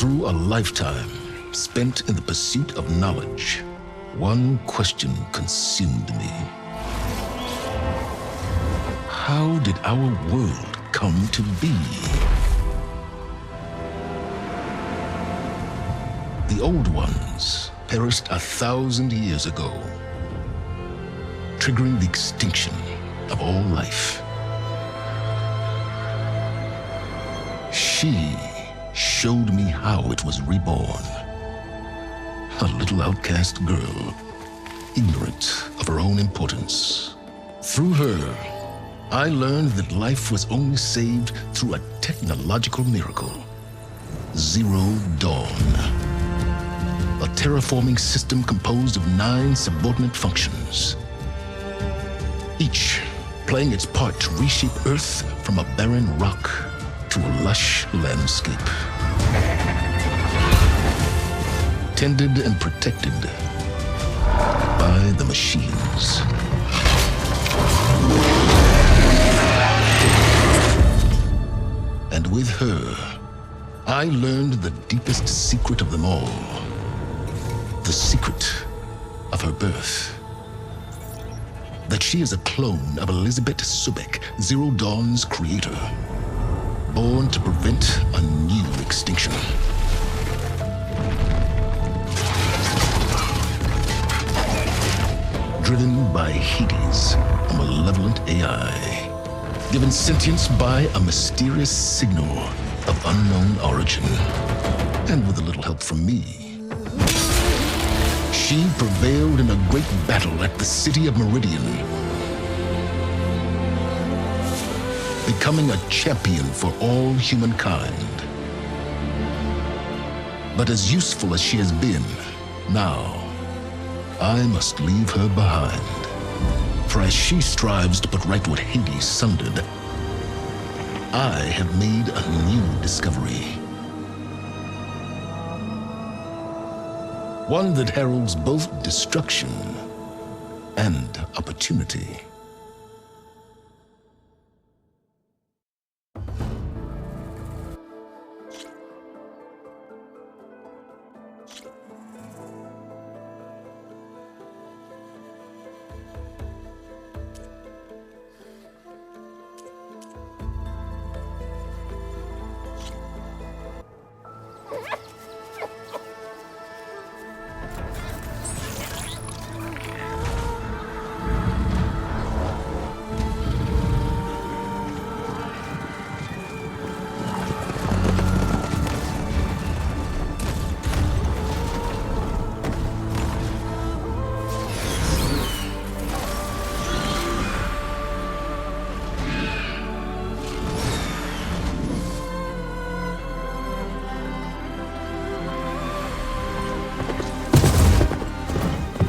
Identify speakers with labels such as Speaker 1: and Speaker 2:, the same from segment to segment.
Speaker 1: Through a lifetime spent in the pursuit of knowledge, one question consumed me. How did our world come to be? The old ones perished 1,000 years ago, triggering the extinction of all life. She showed me how it was reborn. A little outcast girl, ignorant of her own importance. Through her, I learned that life was only saved through a technological miracle. Zero Dawn. A terraforming system composed of 9 subordinate functions, each playing its part to reshape Earth from a barren rock to a lush landscape. Tended and protected by the machines. And with her, I learned the deepest secret of them all. The secret of her birth. That she is a clone of Elizabeth Sobek, Zero Dawn's creator. Born to prevent a new extinction. Driven by Hades, a malevolent AI. Given sentience by a mysterious signal of unknown origin. And with a little help from me, she prevailed in a great battle at the city of Meridian, becoming a champion for all humankind. But as useful as she has been, now I must leave her behind. For as she strives to put right what Hades sundered, I have made a new discovery. One that heralds both destruction and opportunity.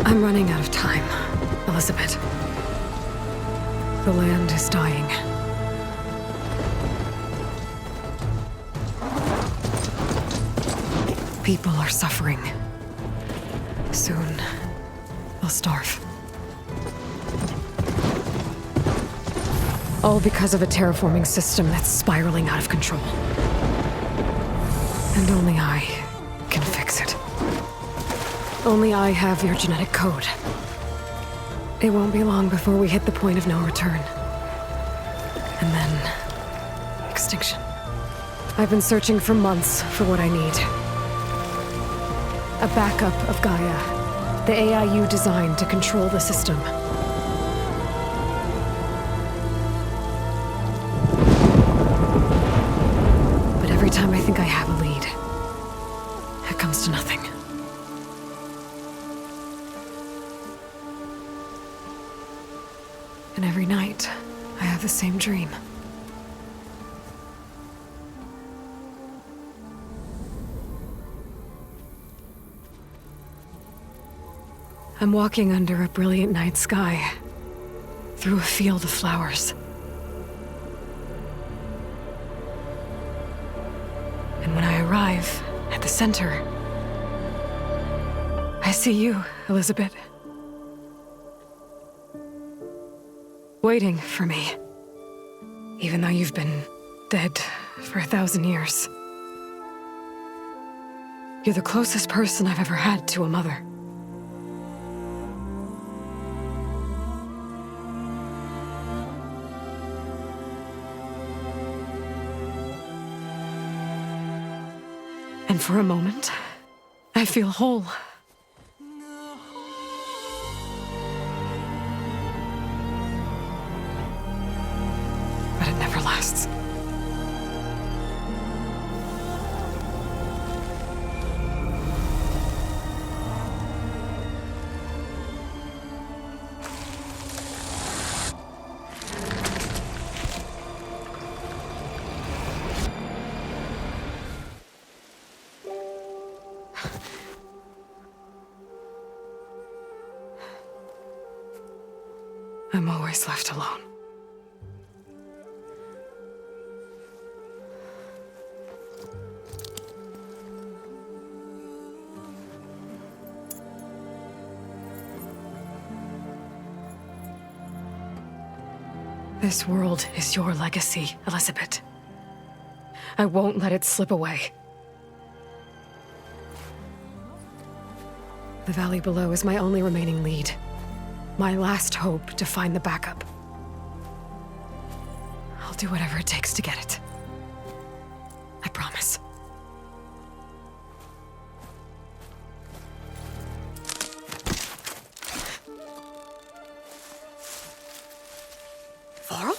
Speaker 2: I'm running out of time, Elizabeth. The land is dying. People are suffering. Soon, they'll starve. All because of a terraforming system that's spiraling out of control. And only I can fix it. Only I have your genetic code. It won't be long before we hit the point of no return. And then, extinction. I've been searching for months for what I need. A backup of Gaia, the AI you designed to control the system. But every time I think I have a lead, it comes to nothing. And every night, I have the same dream. I'm walking under a brilliant night sky, through a field of flowers. And when I arrive at the center, I see you, Elizabeth. Waiting for me, even though you've been dead for 1,000 years. You're the closest person I've ever had to a mother. And for a moment, I feel whole. But it never lasts. I'm always left alone. This world is your legacy, Elizabeth. I won't let it slip away. The valley below is my only remaining lead. My last hope to find the backup. I'll do whatever it takes to get it. I promise. Laurel?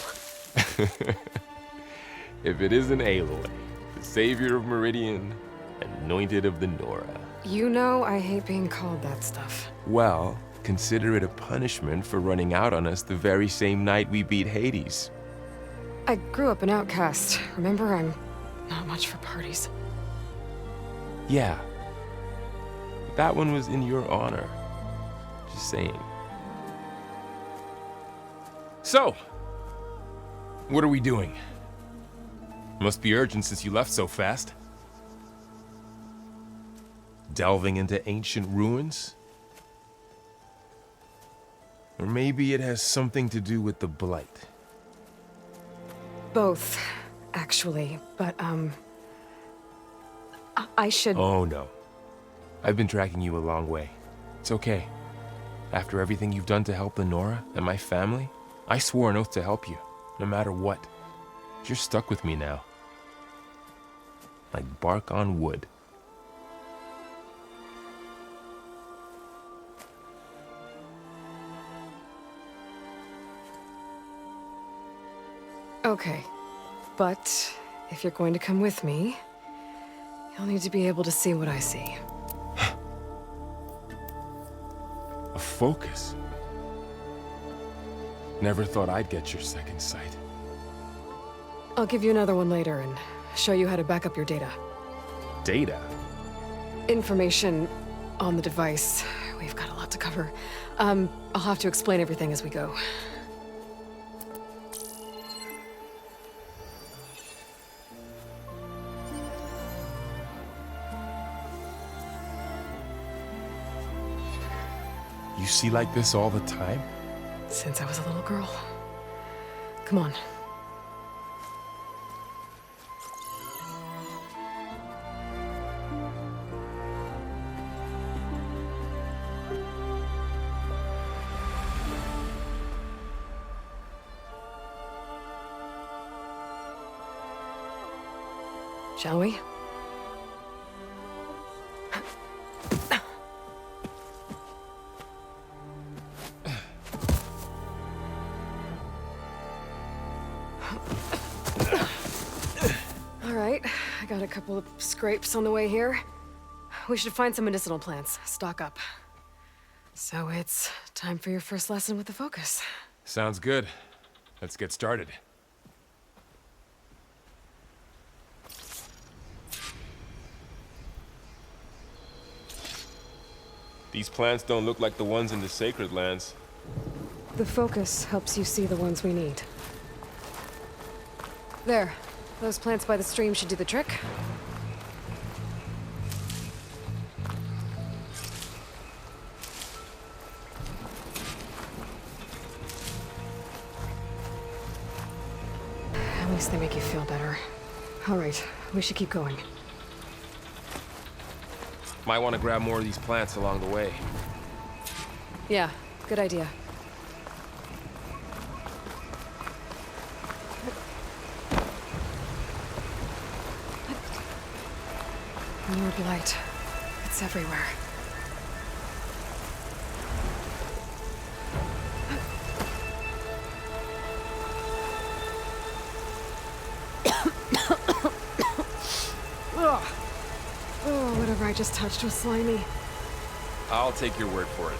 Speaker 3: If it isn't Aloy, the savior of Meridian, anointed of the Nora.
Speaker 2: You know I hate being called that stuff.
Speaker 3: Well, consider it a punishment for running out on us the very same night we beat Hades.
Speaker 2: I grew up an outcast. Remember, I'm not much for parties.
Speaker 3: Yeah. That one was in your honor. Just saying. So, what are we doing? Must be urgent since you left so fast. Delving into ancient ruins? Or maybe it has something to do with the Blight.
Speaker 2: Both, actually. But, I should...
Speaker 3: Oh, no. I've been tracking you a long way. It's okay. After everything you've done to help the Nora and my family, I swore an oath to help you, no matter what. You're stuck with me now. Like bark on wood.
Speaker 2: Okay. But if you're going to come with me, you'll need to be able to see what I see.
Speaker 3: A focus? Never thought I'd get your second sight.
Speaker 2: I'll give you another one later and show you how to back up your data.
Speaker 3: Data?
Speaker 2: Information on the device. We've got a lot to cover. I'll have to explain everything as we go.
Speaker 3: You see like this all the time?
Speaker 2: Since I was a little girl. Come on. Shall we? All right, I got a couple of scrapes on the way here. We should find some medicinal plants, stock up. So it's time for your first lesson with the focus.
Speaker 3: Sounds good. Let's get started. These plants don't look like the ones in the Sacred Lands.
Speaker 2: The focus helps you see the ones we need. There. Those plants by the stream should do the trick. At least they make you feel better. All right, we should keep going.
Speaker 3: Might want to grab more of these plants along the way.
Speaker 2: Yeah, good idea. More blight. It's everywhere. Ugh. Oh, whatever I just touched was slimy.
Speaker 3: I'll take your word for it.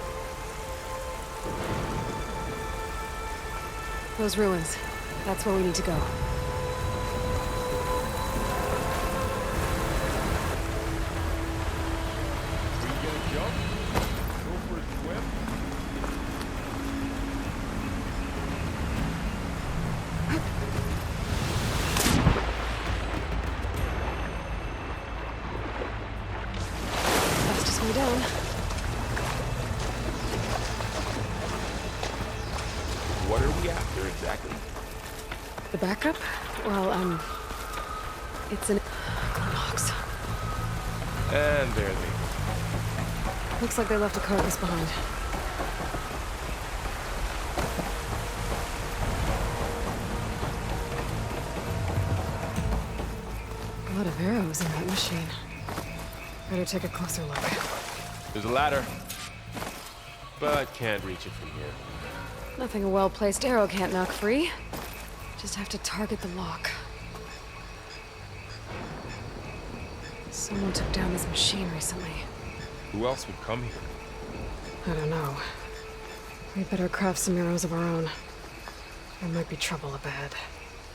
Speaker 2: Those ruins. That's where we need to go. Fastest way down.
Speaker 3: What are we after exactly?
Speaker 2: The backup? Well, it's an box.
Speaker 3: And there they go.
Speaker 2: Looks like they left a carcass behind. A lot of arrows in that machine. Better take a closer look.
Speaker 3: There's a ladder, but can't reach it from here.
Speaker 2: Nothing a well-placed arrow can't knock free. Just have to target the lock. Someone took down this machine recently.
Speaker 3: Who else would come here?
Speaker 2: I don't know. We better craft some arrows of our own. There might be trouble up ahead.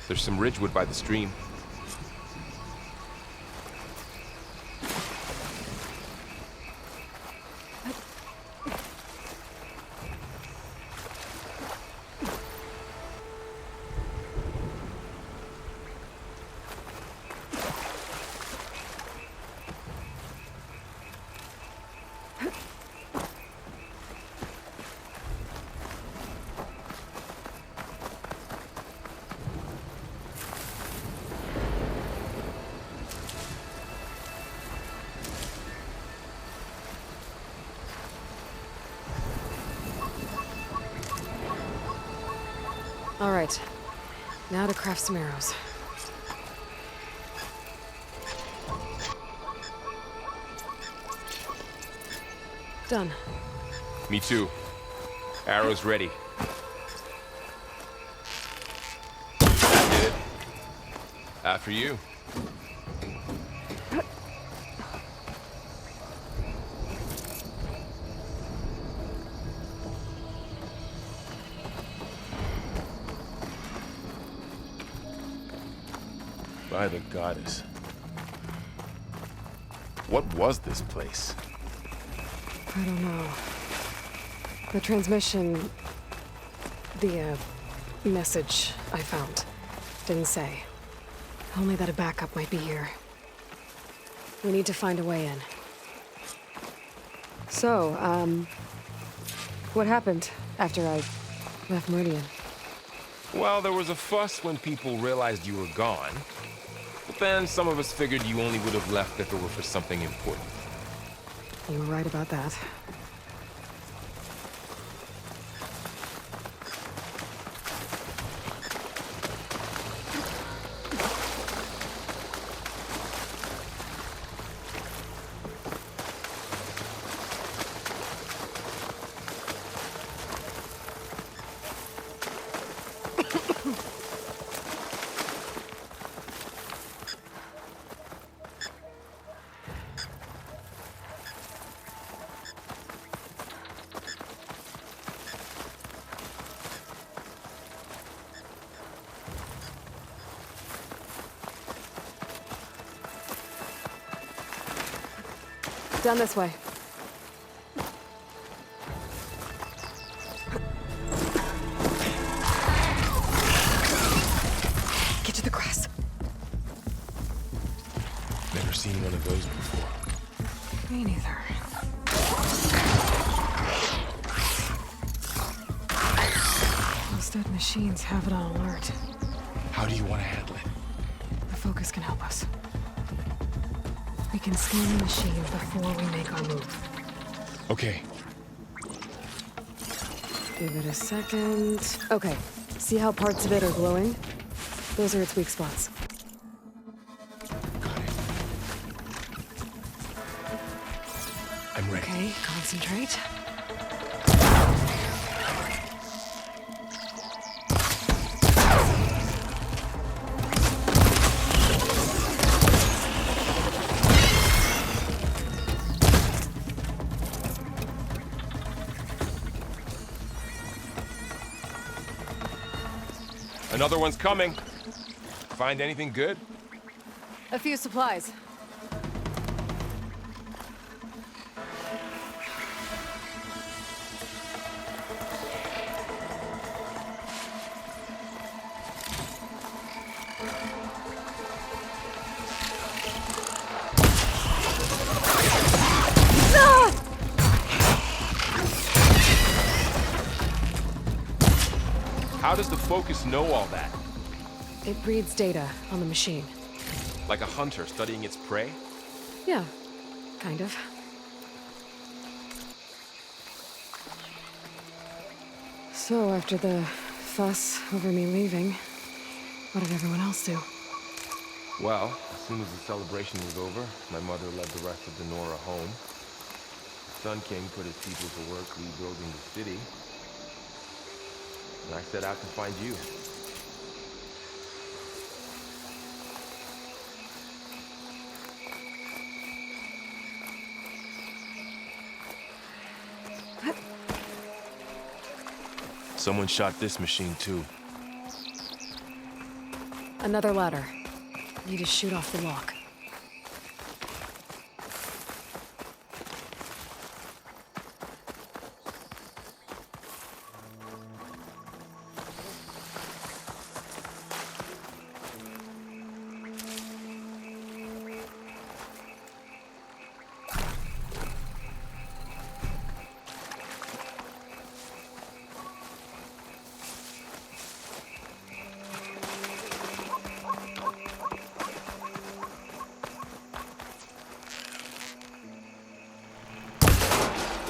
Speaker 3: There's some ridgewood by the stream.
Speaker 2: All right. Now to craft some arrows. Done.
Speaker 3: Me too. Arrows ready. That did it. After you. By the goddess. What was this place?
Speaker 2: I don't know. The transmission... The, message I found didn't say. Only that a backup might be here. We need to find a way in. So, what happened after I left Meridian?
Speaker 3: Well, there was a fuss when people realized you were gone. But then some of us figured you only would have left if it were for something important.
Speaker 2: You were right about that. Down this way. Get to the grass.
Speaker 3: Never seen one of those before.
Speaker 2: Me neither. Those dead machines have it on alert.
Speaker 3: How do you want to handle it?
Speaker 2: The focus can help us. We can scan the machine before we make our move.
Speaker 3: Okay.
Speaker 2: Give it a second. Okay. See how parts of it are glowing? Those are its weak spots.
Speaker 3: Got it. I'm ready.
Speaker 2: Okay, concentrate.
Speaker 3: Another one's coming. Find anything good?
Speaker 2: A few supplies.
Speaker 3: How does the Focus know all that?
Speaker 2: It reads data on the machine.
Speaker 3: Like a hunter studying its prey?
Speaker 2: Yeah, kind of. So, after the fuss over me leaving, what did everyone else do?
Speaker 3: Well, as soon as the celebration was over, my mother led the rest of the Nora home. The Sun King put his people to work rebuilding the city. And I set out to find you. Someone shot this machine too.
Speaker 2: Another ladder. Need to shoot off the lock.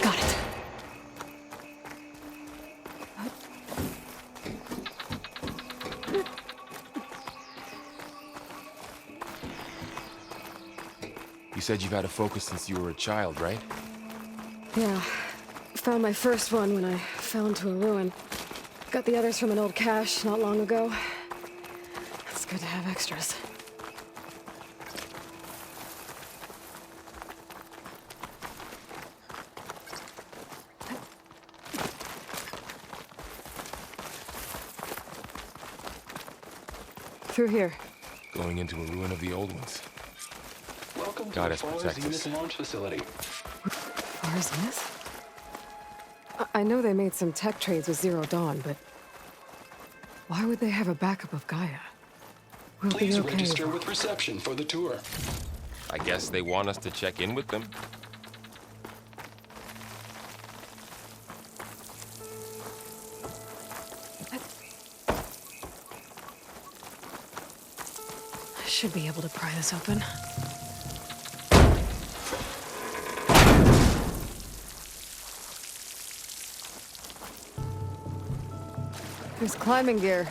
Speaker 2: Got it.
Speaker 3: You said you've had a Focus since you were a child, right?
Speaker 2: Yeah. Found my first one when I fell into a ruin. Got the others from an old cache not long ago. It's good to have extras. Through here.
Speaker 3: Going into a ruin of the old ones.
Speaker 4: Welcome to
Speaker 3: God
Speaker 4: the
Speaker 3: has protected us.
Speaker 4: Zenith launch facility.
Speaker 2: Where's this? I know they made some tech trades with Zero Dawn, but why would they have a backup of Gaia? We'll
Speaker 4: Please
Speaker 2: be okay.
Speaker 4: register with reception for the tour.
Speaker 3: I guess they want us to check in with them.
Speaker 2: I should be able to pry this open. There's climbing gear.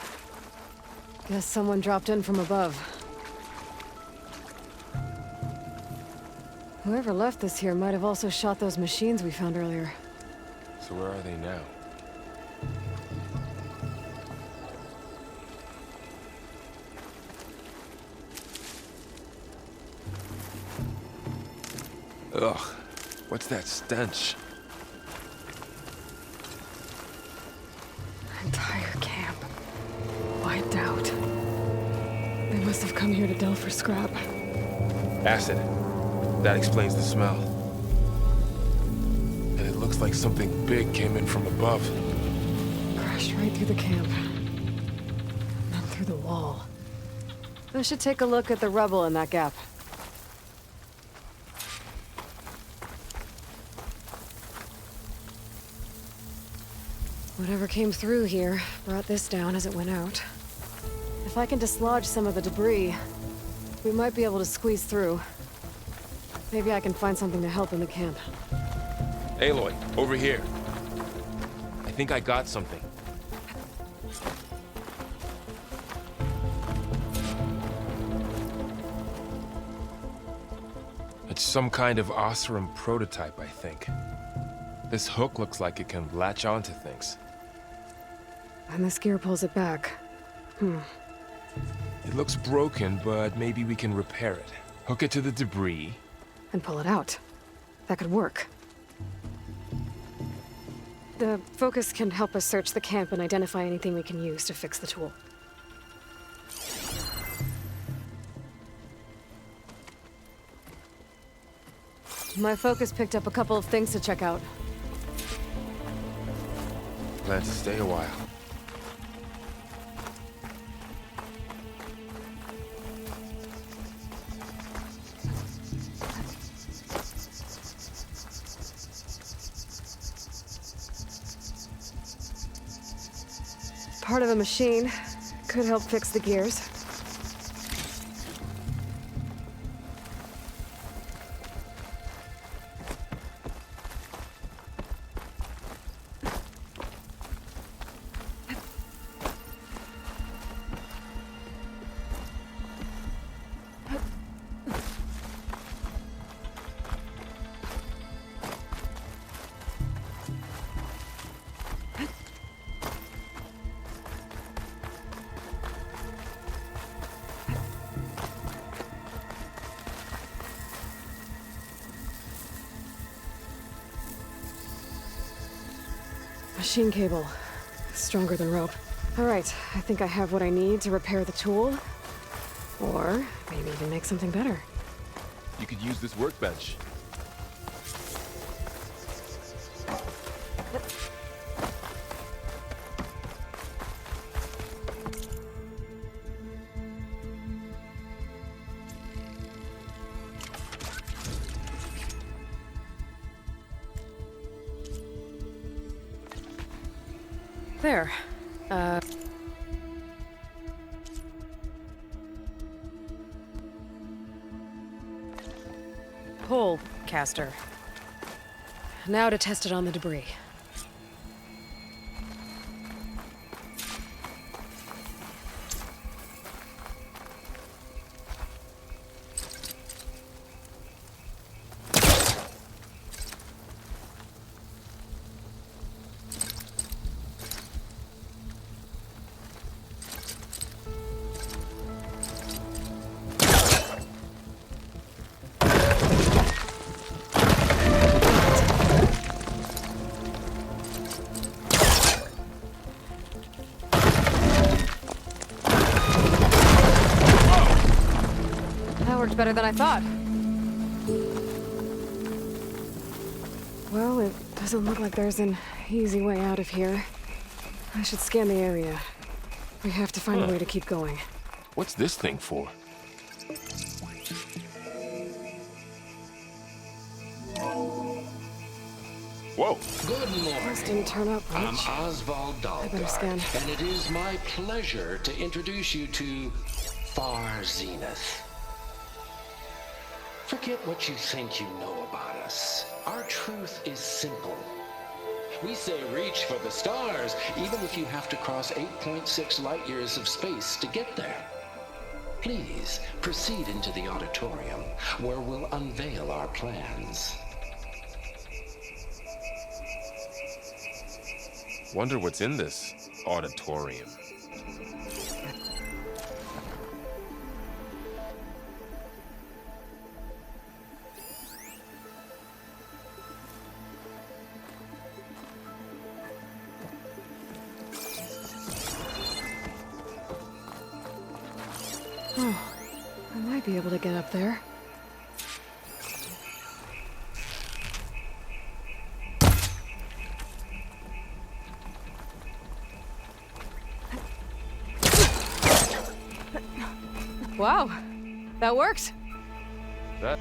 Speaker 2: Guess someone dropped in from above. Whoever left this here might have also shot those machines we found earlier.
Speaker 3: So where are they now? Ugh, what's that stench?
Speaker 2: Entire camp. Wiped out. They must have come here to delve for scrap.
Speaker 3: Acid. That explains the smell. And it looks like something big came in from above.
Speaker 2: Crashed right through the camp. Then through the wall. I should take a look at the rubble in that gap. Whatever came through here brought this down as it went out. If I can dislodge some of the debris, we might be able to squeeze through. Maybe I can find something to help in the camp.
Speaker 3: Aloy, over here. I think I got something. It's some kind of Osram prototype, I think. This hook looks like it can latch onto things.
Speaker 2: And this gear pulls it back.
Speaker 3: It looks broken, but maybe we can repair it. Hook it to the debris.
Speaker 2: And pull it out. That could work. The focus can help us search the camp and identify anything we can use to fix the tool. My focus picked up a couple of things to check out.
Speaker 3: Plan to stay a while.
Speaker 2: Part of the machine could help fix the gears. Machine cable. Stronger than rope. Alright, I think I have what I need to repair the tool. Or maybe even make something better.
Speaker 3: You could use this workbench.
Speaker 2: There. Hole caster. Now to test it on the debris. Better than I thought. Well, it doesn't look like there's an easy way out of here. I should scan the area. We have to find a way to keep going.
Speaker 3: What's this thing for? Whoa!
Speaker 4: Good morning.
Speaker 2: This didn't turn up
Speaker 4: I'm
Speaker 2: much.
Speaker 4: Oswald
Speaker 2: I better scan.
Speaker 4: Dahlgard, and it is my pleasure to introduce you to Far Zenith. Forget what you think you know about us. Our truth is simple. We say reach for the stars, even if you have to cross 8.6 light years of space to get there. Please proceed into the auditorium, where we'll unveil our plans.
Speaker 3: Wonder what's in this auditorium.
Speaker 2: Oh, I might be able to get up there. Wow, that worked.
Speaker 3: That...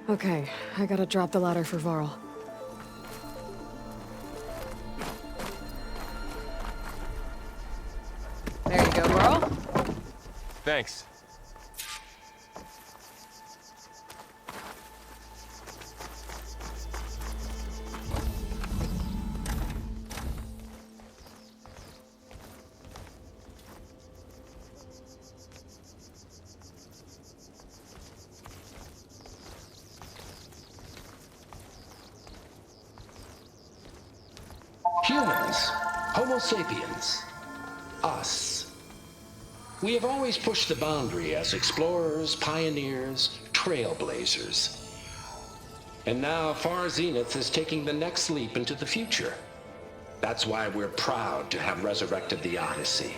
Speaker 2: Okay, I gotta drop the ladder for Varl. There you go, Varl.
Speaker 3: Thanks.
Speaker 4: Humans, Homo sapiens, us. We have always pushed the boundary as explorers, pioneers, trailblazers. And now Far Zenith is taking the next leap into the future. That's why we're proud to have resurrected the Odyssey.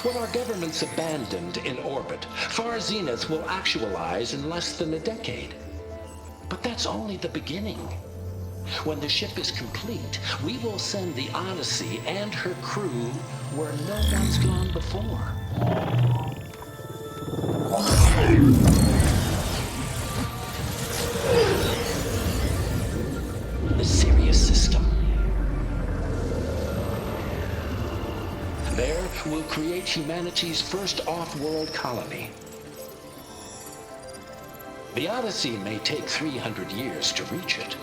Speaker 4: When our government's abandoned in orbit, Far Zenith will actualize in less than a decade. But that's only the beginning. When the ship is complete, we will send the Odyssey and her crew where no one's gone before. The Sirius system. There, we'll create humanity's first off-world colony. The Odyssey may take 300 years to reach it.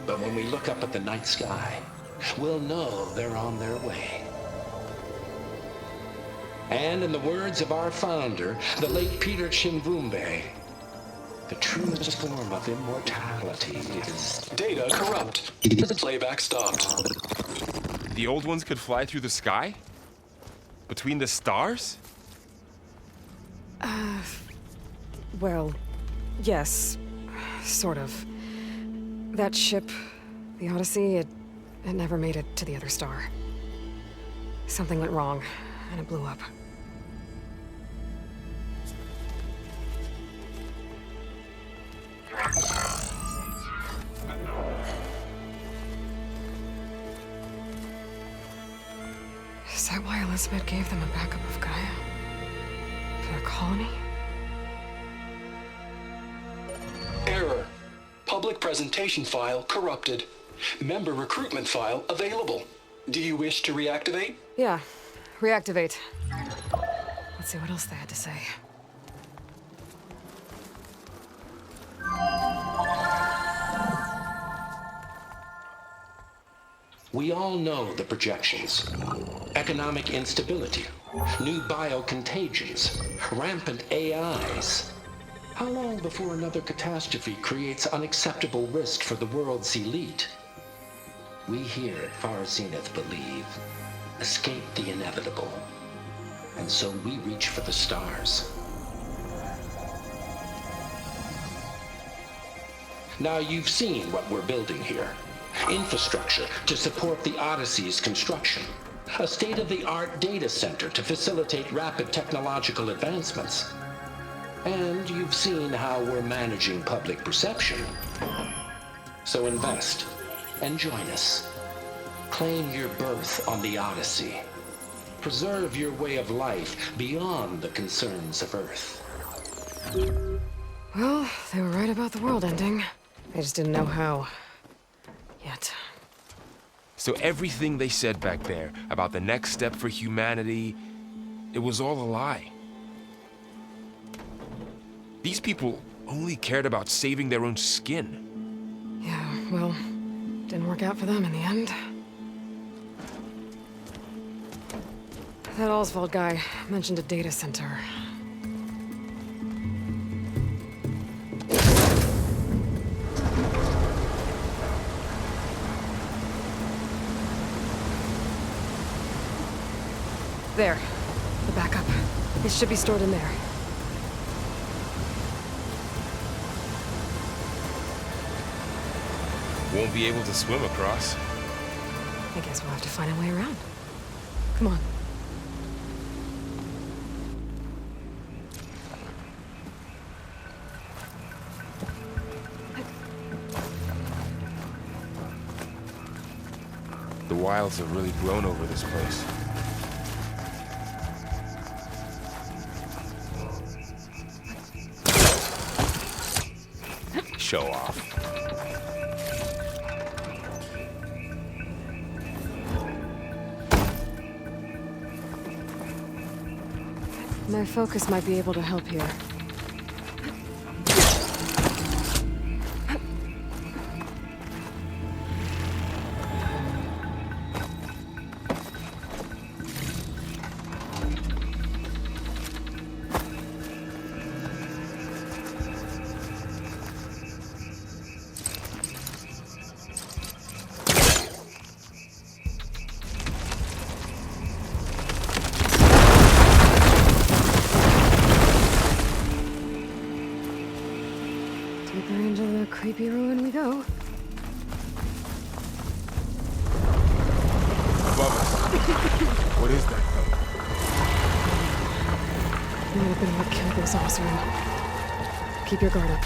Speaker 4: But when we look up at the night sky, we'll know they're on their way. And in the words of our founder, the late Peter Chimvumbe, the truest form of immortality is...
Speaker 5: Data corrupt. Playback stopped.
Speaker 3: The old ones could fly through the sky? Between the stars?
Speaker 2: Well, yes. Sort of. That ship, the Odyssey, it never made it to the other star. Something went wrong, and it blew up. Is that why Elizabeth gave them a backup of Gaia? For their colony?
Speaker 5: Error. Public presentation file corrupted. Member recruitment file available. Do you wish to reactivate?
Speaker 2: Yeah, reactivate. Let's see what else they had to say.
Speaker 4: We all know the projections. Economic instability, new biocontagions, rampant AIs. How long before another catastrophe creates unacceptable risk for the world's elite? We here at Far Zenith believe, escape the inevitable. And so we reach for the stars. Now you've seen what we're building here. Infrastructure to support the Odyssey's construction. A state-of-the-art data center to facilitate rapid technological advancements. And you've seen how we're managing public perception. So invest and join us. Claim your berth on the Odyssey. Preserve your way of life beyond the concerns of Earth.
Speaker 2: Well, they were right about the world ending. They just didn't know how. Yet.
Speaker 3: So everything they said back there about the next step for humanity, it was all a lie. These people only cared about saving their own skin.
Speaker 2: Yeah, well, didn't work out for them in the end. That Oswald guy mentioned a data center. There. The backup. It should be stored in there.
Speaker 3: Won't be able to swim across.
Speaker 2: I guess we'll have to find a way around. Come on.
Speaker 3: The wilds have really grown over this place. Show off.
Speaker 2: My focus might be able to help here. Deeper into the creepy ruin we go.
Speaker 3: Above us. What is that thing?
Speaker 2: Might have been what killed those Osram. Keep your guard up.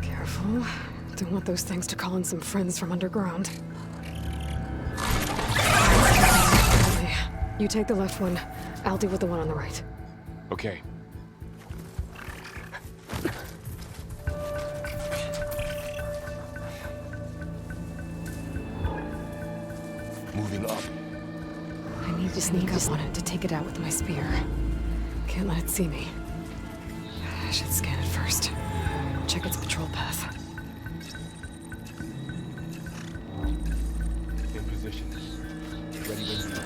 Speaker 2: Careful. Don't want those things to call in some friends from underground. You take the left one. I'll deal with the one on the right.
Speaker 3: Okay. Moving up.
Speaker 2: I need to sneak up on it to take it out with my spear. Can't let it see me. I should scan it first. Check its patrol path.
Speaker 3: In position. Ready when you are.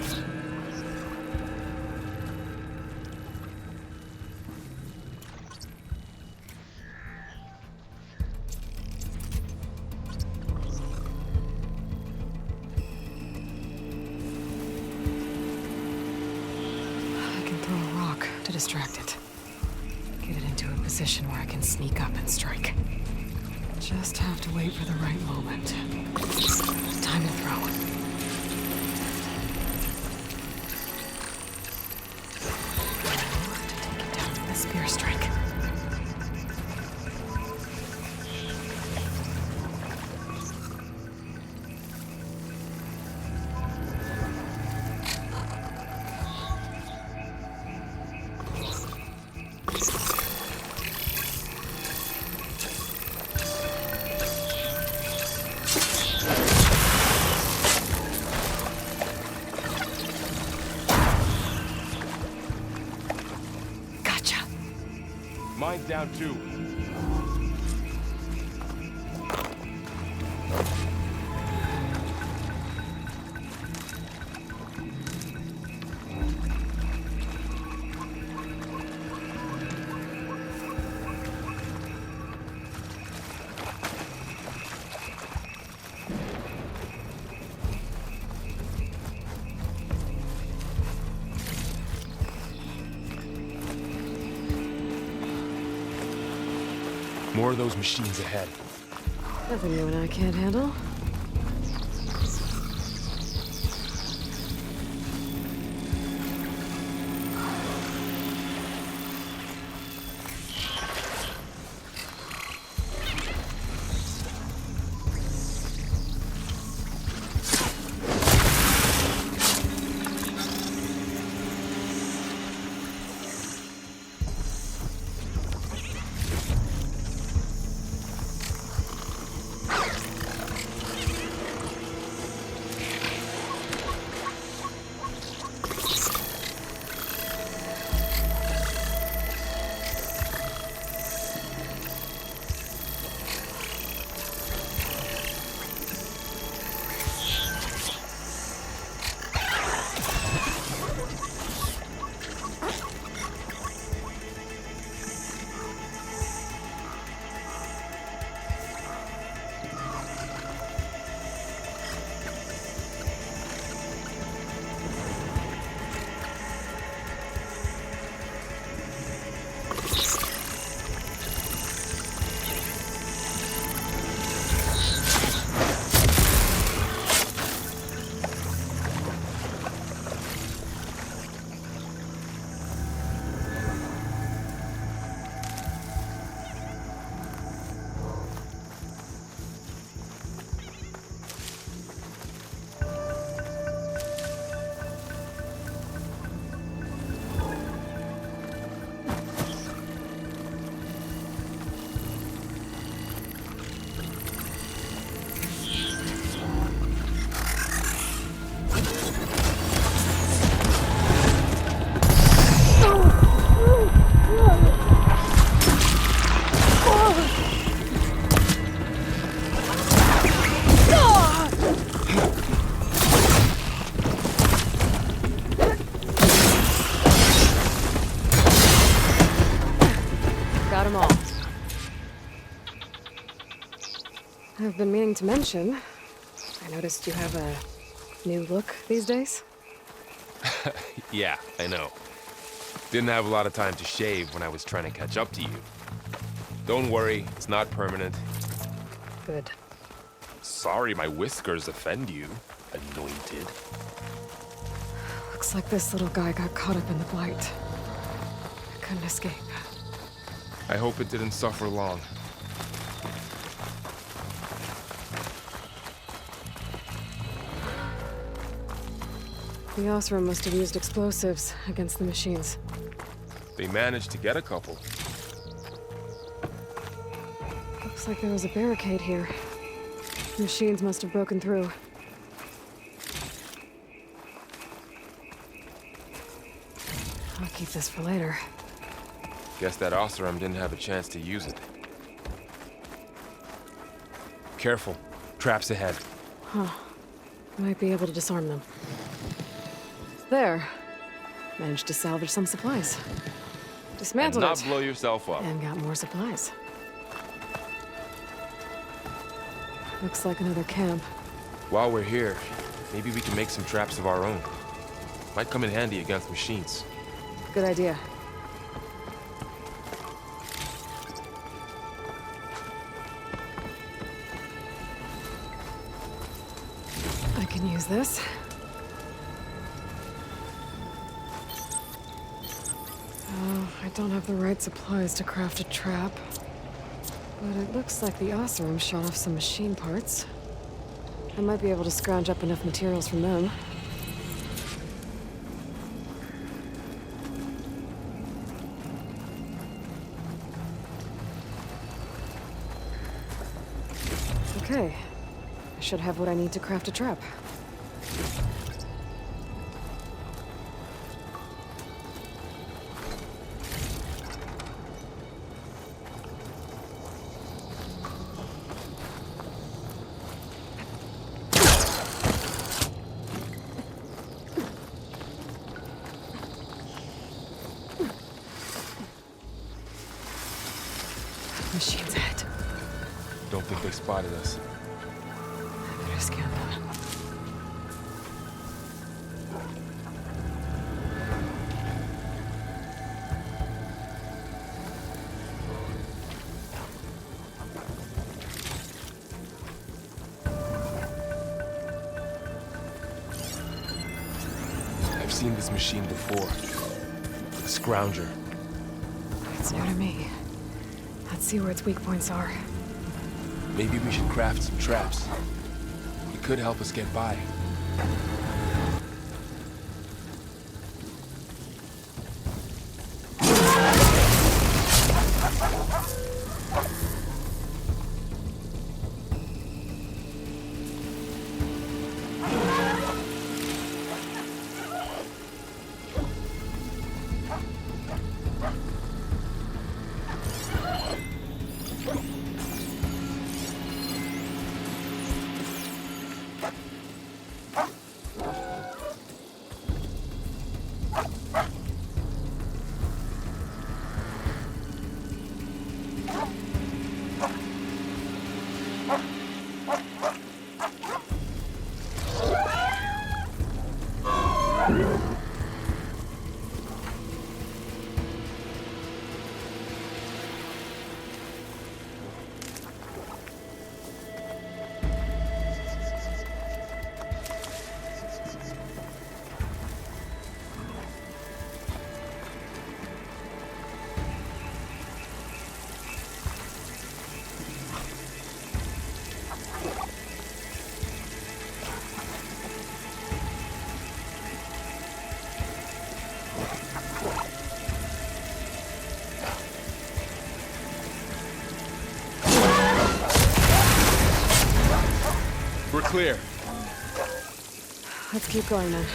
Speaker 2: I can throw a rock to distract it. Get it into a position where I can sneak up and strike. Just have to wait for the right moment. Time to throw. To take it down with a spear strike. Gotcha.
Speaker 3: Mine's down too. More of those machines ahead.
Speaker 2: Nothing you and I can't handle. them all. I've been meaning to mention, I noticed you have a new look these days.
Speaker 3: Yeah, I know. Didn't have a lot of time to shave when I was trying to catch up to you. Don't worry, it's not permanent.
Speaker 2: Good.
Speaker 3: Sorry my whiskers offend you, anointed.
Speaker 2: Looks like this little guy got caught up in the blight. Couldn't escape.
Speaker 3: I hope it didn't suffer long.
Speaker 2: The Osram must have used explosives against the machines.
Speaker 3: They managed to get a couple.
Speaker 2: Looks like there was a barricade here. Machines must have broken through. I'll keep this for later.
Speaker 3: Guess that Osram didn't have a chance to use it. Careful. Traps ahead.
Speaker 2: Huh. Might be able to disarm them. There. Managed to salvage some supplies. Dismantled
Speaker 3: And not
Speaker 2: it.
Speaker 3: blow yourself up.
Speaker 2: And got more supplies. Looks like another camp.
Speaker 3: While we're here, maybe we can make some traps of our own. Might come in handy against machines.
Speaker 2: Good idea. I can use this. Oh, I don't have the right supplies to craft a trap. But it looks like the Osram shot off some machine parts. I might be able to scrounge up enough materials from them. Okay. I should have what I need to craft a trap. Machine's ahead.
Speaker 3: Don't think they spotted us.
Speaker 2: I better scan them.
Speaker 3: I've seen this machine before. A scrounger.
Speaker 2: It's new to me. Let's see where its weak points are.
Speaker 3: Maybe we should craft some traps. It could help us get by. We're clear.
Speaker 2: Let's keep going then.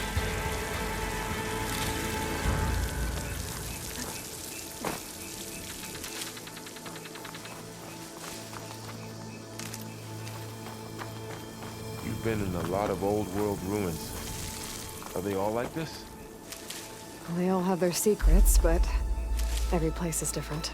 Speaker 3: You've been in a lot of old world ruins. Are they all like this?
Speaker 2: Well, they all have their secrets, but every place is different.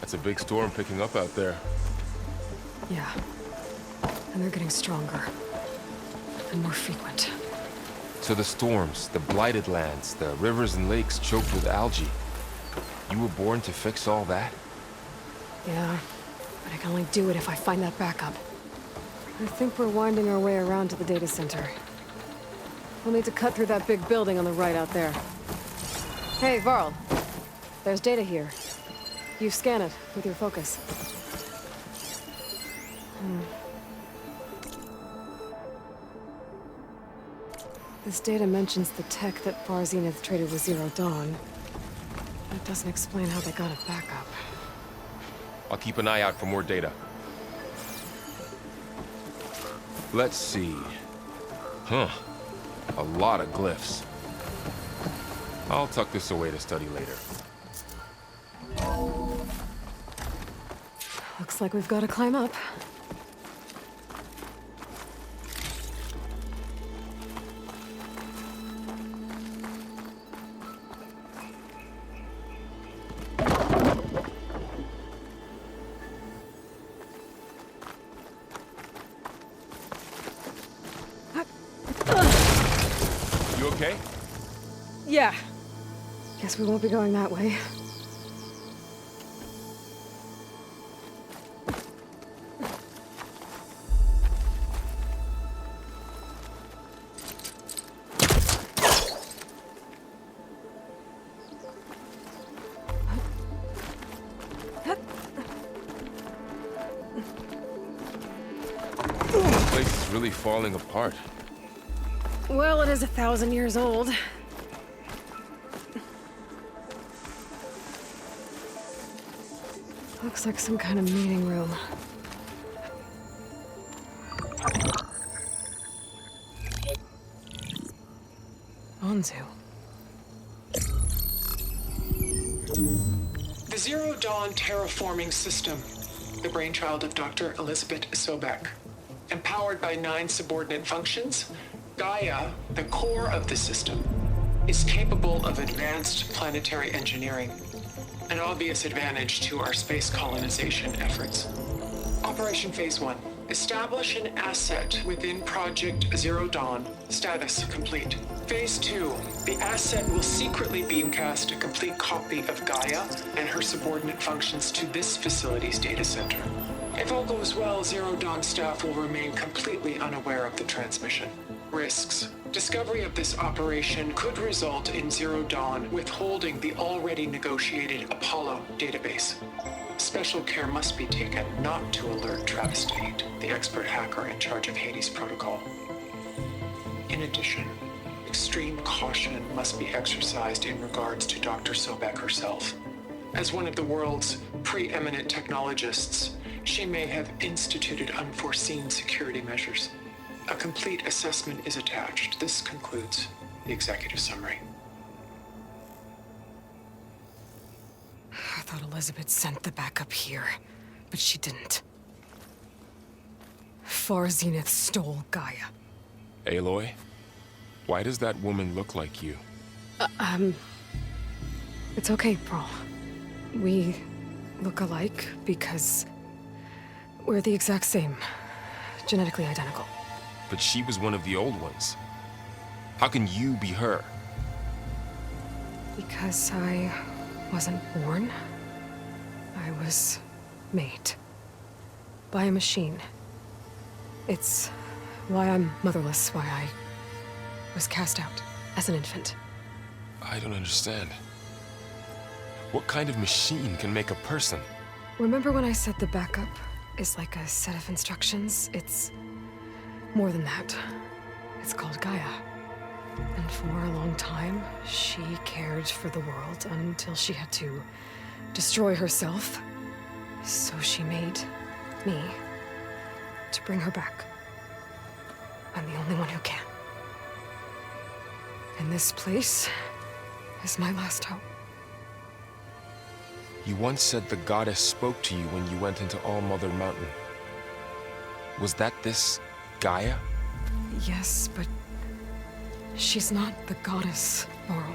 Speaker 3: It's a big storm picking up out there.
Speaker 2: Yeah. And they're getting stronger. And more frequent.
Speaker 3: So the storms, the blighted lands, the rivers and lakes choked with algae. You were born to fix all that?
Speaker 2: Yeah. But I can only do it if I find that backup. I think we're winding our way around to the data center. We'll need to cut through that big building on the right out there. Hey, Varl. There's data here. You scan it with your focus. This data mentions the tech that Far Zenith traded with Zero Dawn. It doesn't explain how they got it back up.
Speaker 3: I'll keep an eye out for more data. Let's see. Huh. A lot of glyphs. I'll tuck this away to study later.
Speaker 2: Looks like we've got to climb up.
Speaker 3: You okay?
Speaker 2: Yeah. Guess we won't be going that way.
Speaker 3: This place is really falling apart.
Speaker 2: Well, it is 1,000 years old. Looks like some kind of meeting room. Onzu.
Speaker 5: The Zero Dawn terraforming system, the brainchild of Dr. Elizabeth Sobek. Empowered by 9 subordinate functions, Gaia, the core of the system, is capable of advanced planetary engineering, an obvious advantage to our space colonization efforts. Operation Phase 1. Establish an asset within Project Zero Dawn. Status complete. Phase 2. The asset will secretly beamcast a complete copy of Gaia and her subordinate functions to this facility's data center. If all goes well, Zero Dawn staff will remain completely unaware of the transmission. Risks. Discovery of this operation could result in Zero Dawn withholding the already negotiated Apollo database. Special care must be taken not to alert Travis Tate, the expert hacker in charge of Hades Protocol. In addition, extreme caution must be exercised in regards to Dr. Sobek herself. As one of the world's preeminent technologists, she may have instituted unforeseen security measures. A complete assessment is attached. This concludes the executive summary.
Speaker 2: I thought Elizabeth sent the backup here, but she didn't. Far Zenith stole Gaia.
Speaker 3: Aloy? Why does that woman look like you?
Speaker 2: It's okay, Pearl. We look alike because we're the exact same. Genetically identical.
Speaker 3: But she was one of the old ones. How can you be her?
Speaker 2: Because I wasn't born. I was made. By a machine. It's why I'm motherless, why I was cast out as an infant.
Speaker 3: I don't understand. What kind of machine can make a person?
Speaker 2: Remember when I said the backup is like a set of instructions? It's more than that. It's called Gaia. And for a long time, she cared for the world until she had to destroy herself. So she made me to bring her back. I'm the only one who can. And this place is my last hope.
Speaker 3: You once said the goddess spoke to you when you went into All-Mother Mountain. Was that this Gaia?
Speaker 2: Yes, but she's not the goddess, Laurel.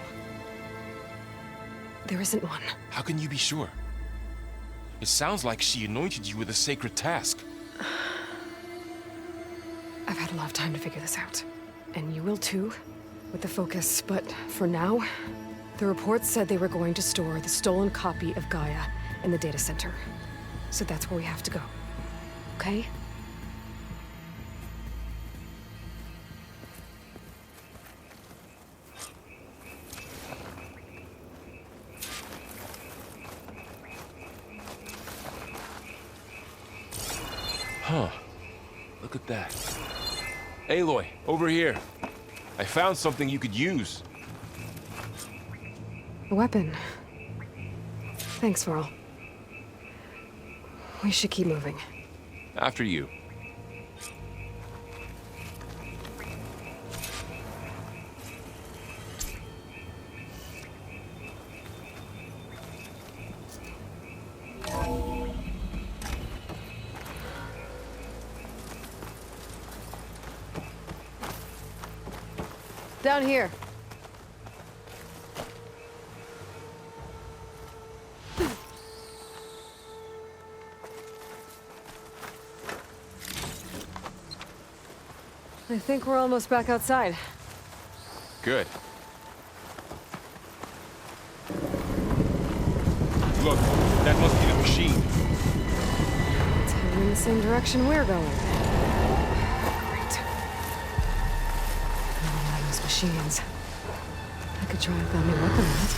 Speaker 2: There isn't one.
Speaker 3: How can you be sure? It sounds like she anointed you with a sacred task.
Speaker 2: I've had a lot of time to figure this out. And you will too, with the focus. But for now, the reports said they were going to store the stolen copy of Gaia in the data center. So that's where we have to go. Okay?
Speaker 3: Huh. Look at that. Aloy, over here. I found something you could use.
Speaker 2: A weapon. Thanks, Varl. We should keep moving.
Speaker 3: After you.
Speaker 2: Down here. I think we're almost back outside.
Speaker 3: Good. Look, that must be the machine.
Speaker 2: It's heading in the same direction we're going. Great. Another one of those machines. I could try a family weapon on it.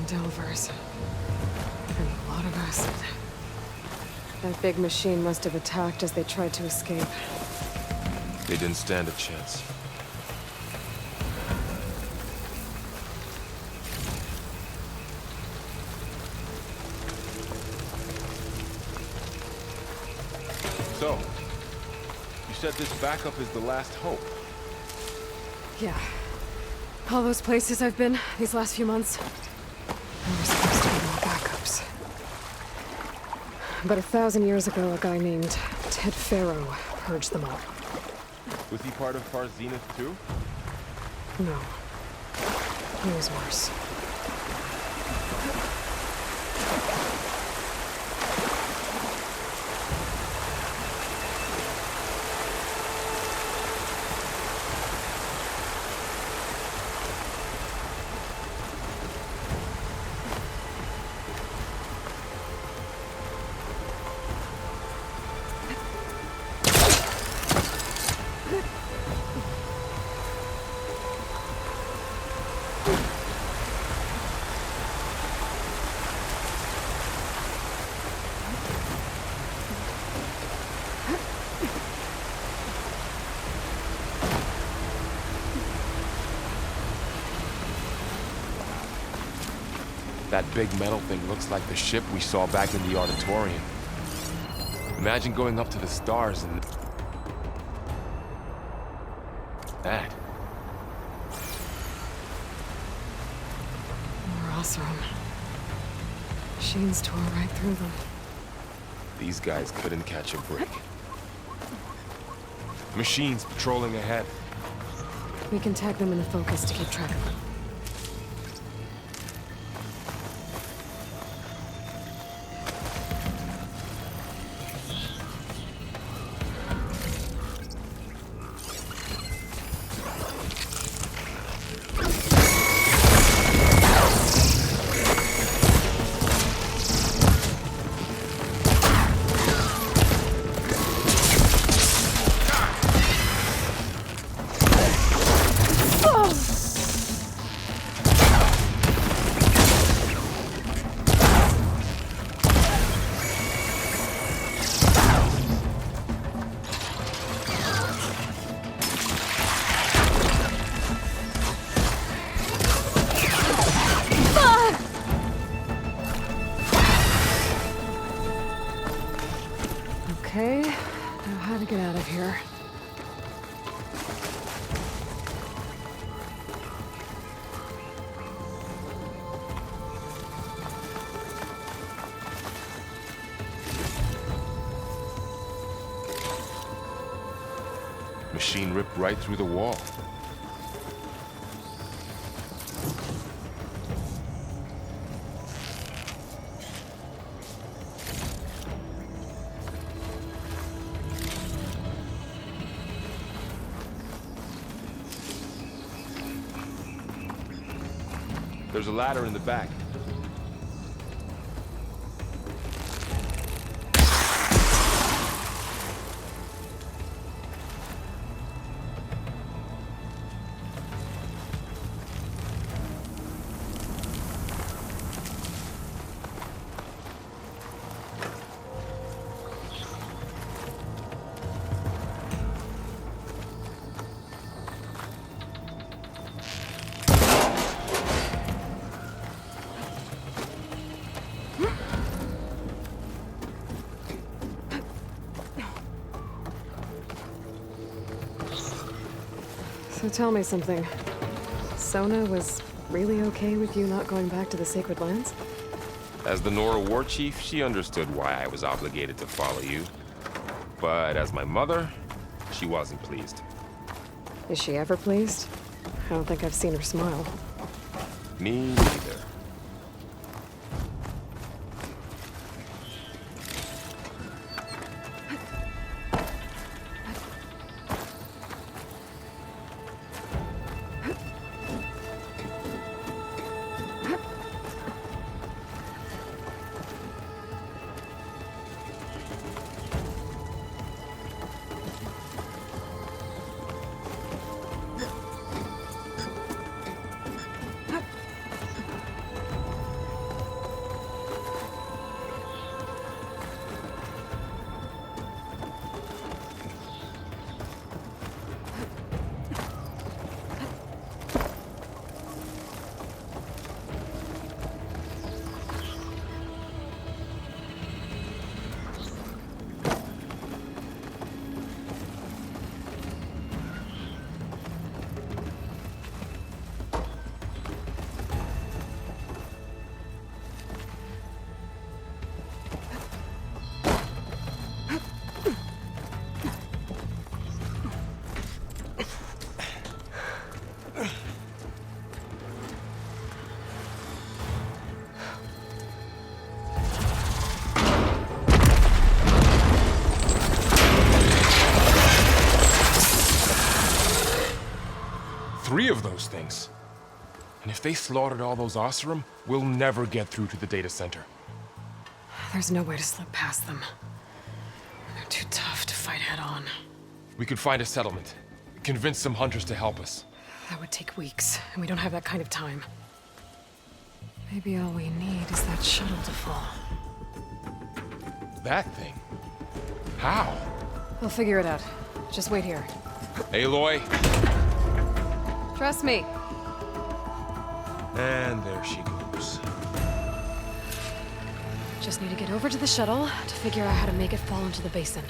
Speaker 2: Delvers. And a lot of acid. That big machine must have attacked as they tried to escape.
Speaker 3: They didn't stand a chance. So, you said this backup is the last hope.
Speaker 2: Yeah. All those places I've been these last few months. There were supposed to be more backups. But 1,000 years ago, a guy named Ted Faro purged them all.
Speaker 3: Was he part of Far Zenith too?
Speaker 2: No. He was worse.
Speaker 3: That big metal thing looks like the ship we saw back in the auditorium. Imagine going up to the stars and... that.
Speaker 2: More Oseram. Machines tore right through them.
Speaker 3: These guys couldn't catch a break. Machines patrolling ahead.
Speaker 2: We can tag them in the focus to keep track of them. Okay, now how to get out of here.
Speaker 3: Machine ripped right through the wall. There's a ladder in the back.
Speaker 2: So tell me something. Sona was really okay with you not going back to the Sacred Lands?
Speaker 3: As the Nora war chief, she understood why I was obligated to follow you. But as my mother, she wasn't pleased.
Speaker 2: Is she ever pleased? I don't think I've seen her smile.
Speaker 3: Me neither. Three of those things. And if they slaughtered all those Oseram, we'll never get through to the data center.
Speaker 2: There's no way to slip past them. They're too tough to fight head on.
Speaker 3: We could find a settlement. Convince some hunters to help us.
Speaker 2: That would take weeks, and we don't have that kind of time. Maybe all we need is that shuttle to fall.
Speaker 3: That thing? How?
Speaker 2: We'll figure it out. Just wait here.
Speaker 3: Aloy.
Speaker 2: Trust me.
Speaker 3: And there she goes.
Speaker 2: Just need to get over to the shuttle to figure out how to make it fall into the basin.